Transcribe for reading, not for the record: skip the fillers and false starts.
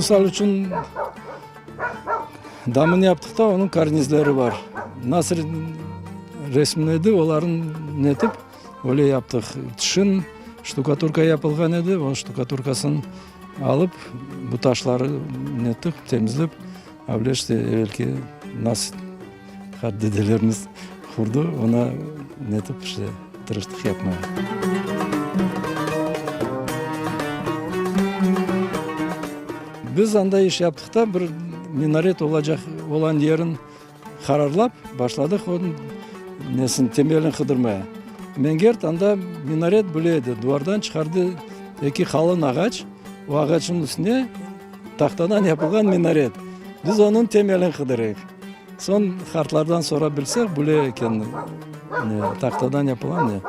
misal için damını yaptık da onun karnizleri var. Nasıl resmledi onların netip öyle yaptık. Dışın ştukaturka yapılgan edi. O ştukaturkasını alıp bu taşları netip temizlep öyle işte belki nasıl dedelerimiz kurdu ona netip işte tırıştık yapmaya. Biz anda iş yaptık da bir minaret olacak olan yerin kararlap başladık onun nesin temelini kıdırmaya. Mengert anda minaret böyleydi. Duvardan çıkardı iki kalın ağaç. O ağaçın üstüne tahtadan yapılgan minaret. Biz onun temelini kıdırıyık. Son hartlardan sonra bilsek böyle tahtadan yapılan ne?